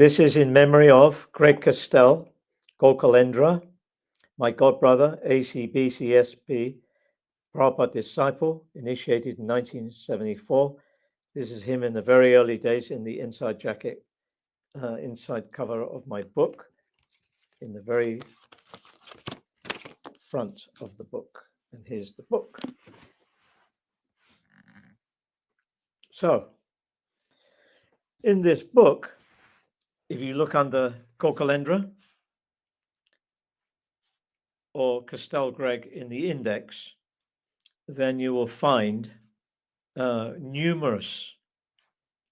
This is in memory of Greg Kastell, Gokulendra, my godbrother, ACBCSP, Prabhupada disciple, initiated in 1974. This is him in the very early days in the inside jacket, inside cover of my book, in the very front of the book. And here's the book. So, in this book, if you look under Gokulendra or Kastell Greg in the index, then you will find numerous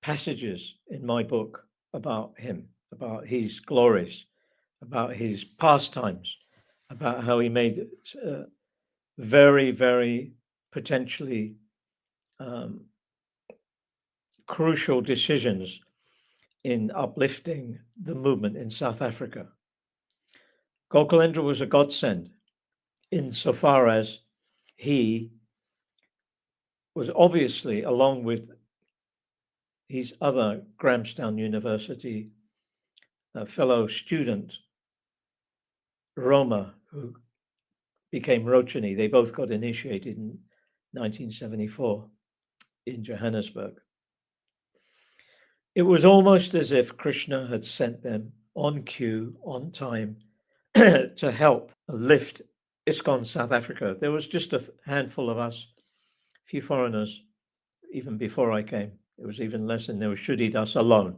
passages in my book about him, about his glories, about his pastimes, about how he made very, very potentially crucial decisions in uplifting the movement in South Africa. Gokulendra was a godsend insofar as he was obviously, along with his other Grahamstown University fellow student, Roma, who became Rochani. They both got initiated in 1974 in Johannesburg. It was almost as if Krishna had sent them on cue, on time, to help lift ISKCON South Africa. There was just a handful of us, a few foreigners, even before I came. It was even less, and there was Shuddhidas alone.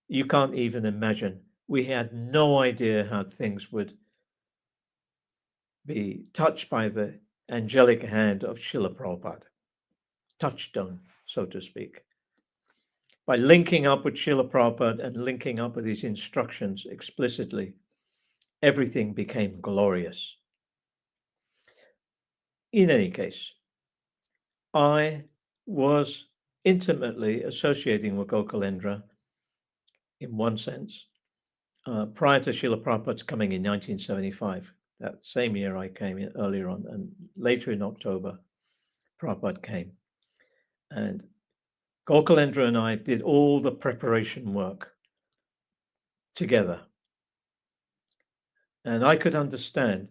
You can't even imagine. We had no idea how things would be touched by the angelic hand of Srila Prabhuupada, touchstone, so to speak. By linking up with Srila Prabhupada and linking up with his instructions explicitly, everything became glorious. In any case, I was intimately associating with Gokulendra in one sense, prior to Srila Prabhupada's coming in 1975. That same year I came in earlier on, and later in October, Prabhupada came. And Gokulendra and I did all the preparation work together. And I could understand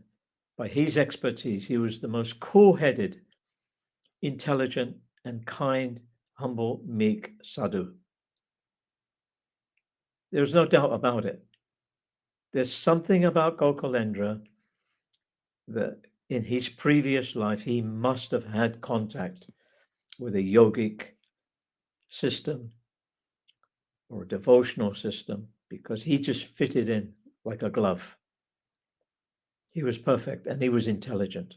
by his expertise, he was the most cool-headed, intelligent, and kind, humble, meek sadhu. There's no doubt about it. There's something about Gokulendra that in his previous life, he must have had contact with a yogic system or a devotional system, because he just fitted in like a glove. He was perfect, and he was intelligent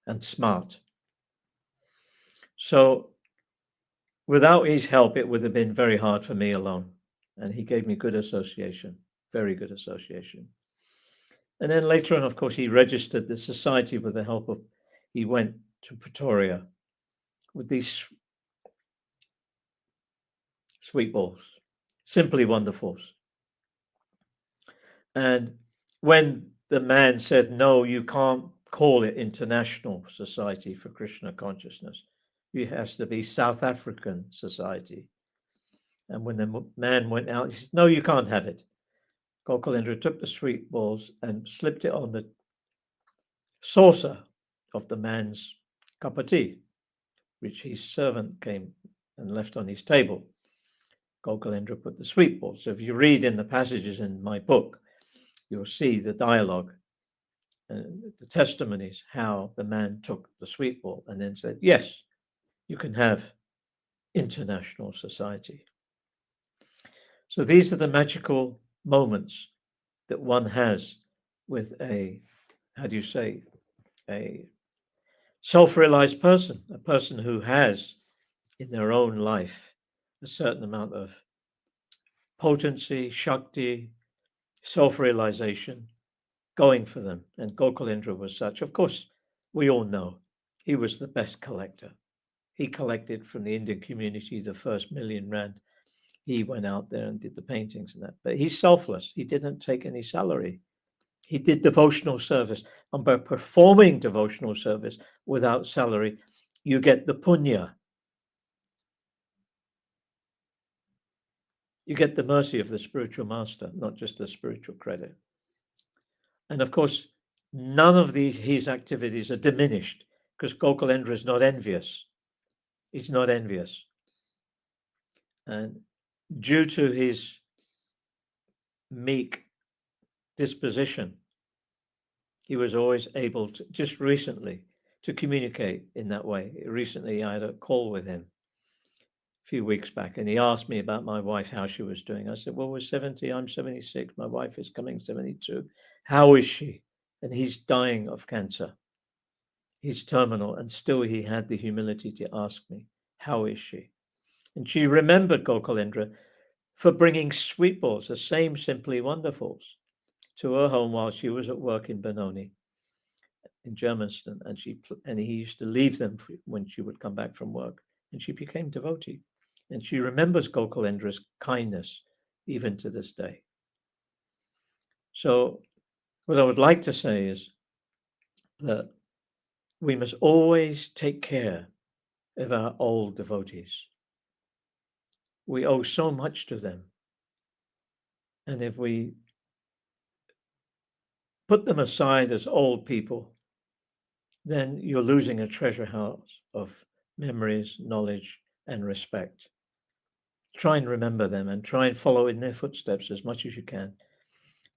and smart. So without his help, it would have been very hard for me alone. And he gave me good association, very good association. And then later on, of course, he registered the society with the help of, he went to Pretoria with these sweet balls, simply wonderfuls. And when the man said, no, you can't call it International Society for Krishna Consciousness, it has to be South African Society. And when the man went out, he said, no, you can't have it. Gokulendra took the sweet balls and slipped it on the saucer of the man's cup of tea, which his servant came and left on his table. Gokulendra put the sweet balls. So if you read in the passages in my book, you'll see the dialogue and the testimonies, how the man took the sweet ball and then said, yes, you can have International Society. So these are the magical moments that one has with a, how do you say, a self-realized person, a person who has in their own life a certain amount of potency, shakti, self-realization going for them. And Gokulendra was such. Of course, we all know he was the best collector. He collected from the Indian community the first R1,000,000. He went out there and did the paintings and that. But he's selfless. He didn't take any salary. He did devotional service. And by performing devotional service without salary, you get the punya. you get the mercy of the spiritual master, not just the spiritual credit. And of course, none of his activities are diminished because Gokulendra is not envious. He's not envious. And due to his meek disposition, he was always able to, just recently, to communicate in that way. Recently, I had a call with him a few weeks back, and he asked me about my wife, how she was doing. I said, well, we're 70, I'm 76, my wife is coming 72. How is she? And he's dying of cancer. He's terminal, and still he had the humility to ask me, how is she? And she remembered Gokulendra for bringing sweet balls, the same Simply Wonderfuls, to her home while she was at work in Benoni, in Germiston, and he used to leave them when she would come back from work, and she became devotee. And she remembers Gokulendra's kindness even to this day. So what I would like to say is that we must always take care of our old devotees. We owe so much to them. And if we put them aside as old people, then you're losing a treasure house of memories, knowledge, and respect. Try and remember them and try and follow in their footsteps as much as you can,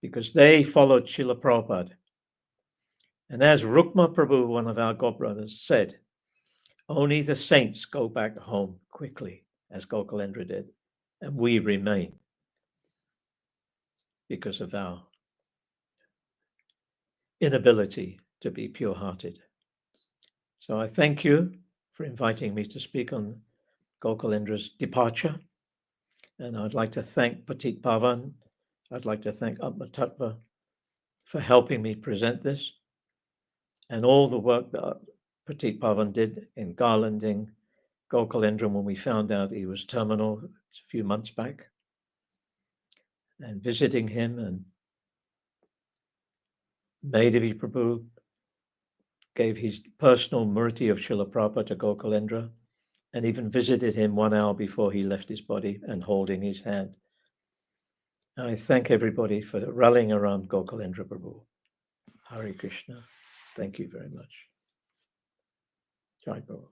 because they followed Srila Prabhupada. And as Rukma Prabhu, one of our godbrothers, said, only the saints go back home quickly, as Gokulendra did, and we remain because of our inability to be pure-hearted. So I thank you for inviting me to speak on Gokulendra's departure. And I'd like to thank Patit Pavan. I'd like to thank Atma Tattva for helping me present this, and all the work that Patit Pavan did in garlanding Gokulendra when we found out he was terminal a few months back, and visiting him. And Madhavi Prabhu gave his personal murti of Srila Prabhupada to Gokulendra, and even visited him 1 hour before he left his body and holding his hand. I thank everybody for rallying around Gokulendra Prabhu. Hare Krishna. Thank you very much. Jai Prabhu.